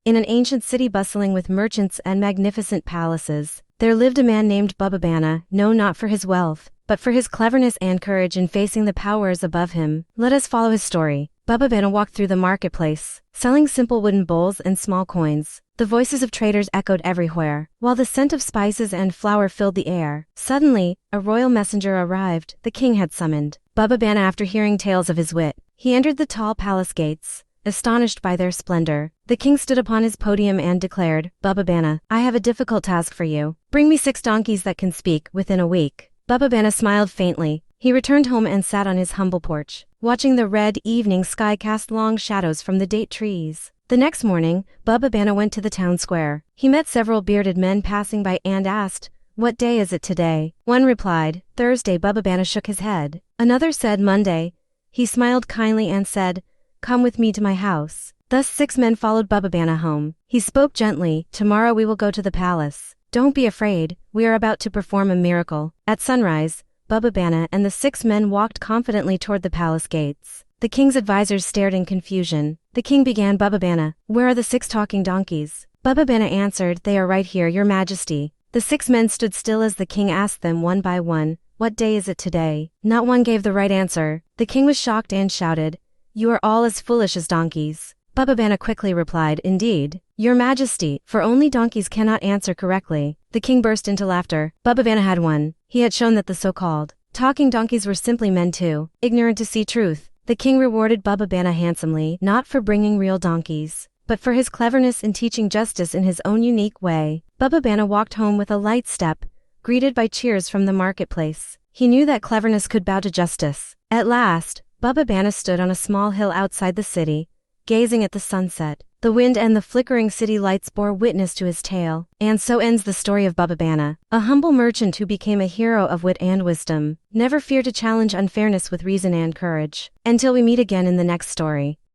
In an ancient city bustling with merchants and magnificent palaces, there lived a man named Baba Bana, known not for his wealth, but for his cleverness and courage in facing the powers above him. Let us follow his story. Baba Bana walked through the marketplace, selling simple wooden bowls and small coins. The voices of traders echoed everywhere, while the scent of spices and flour filled the air. Suddenly, a royal messenger arrived. The king had summoned Baba Bana after hearing tales of his wit. He entered the tall palace gates, astonished by their splendor. The king stood upon his podium and declared, Baba Bana, I have a difficult task for you. Bring me 6 donkeys that can speak within a week. Baba Bana smiled faintly. He returned home and sat on his humble porch, watching the red evening sky cast long shadows from the date trees. The next morning, Baba Bana went to the town square. He met several bearded men passing by and asked, What day is it today? One replied, Thursday. Baba Bana shook his head. Another said, Monday. He smiled kindly and said, Come with me to my house. Thus 6 men followed Baba Bana home. He spoke gently, Tomorrow we will go to the palace. Don't be afraid, we are about to perform a miracle. At sunrise, Baba Bana and the 6 men walked confidently toward the palace gates. The king's advisors stared in confusion. The king began, Baba Bana, where are the 6 talking donkeys? Baba Bana answered, They are right here, your majesty. The 6 men stood still as the king asked them one by one, What day is it today? Not one gave the right answer. The king was shocked and shouted, You are all as foolish as donkeys. Baba Bana quickly replied, Indeed, your majesty, for only donkeys cannot answer correctly. The king burst into laughter. Baba Bana had won. He had shown that the so-called talking donkeys were simply men too ignorant to see truth. The king rewarded Baba Bana handsomely, not for bringing real donkeys, but for his cleverness in teaching justice in his own unique way. Baba Bana walked home with a light step, greeted by cheers from the marketplace. He knew that cleverness could bow to justice. At last, Baba Bana stood on a small hill outside the city, gazing at the sunset. The wind and the flickering city lights bore witness to his tale. And so ends the story of Baba Bana, a humble merchant who became a hero of wit and wisdom. Never fear to challenge unfairness with reason and courage. Until we meet again in the next story.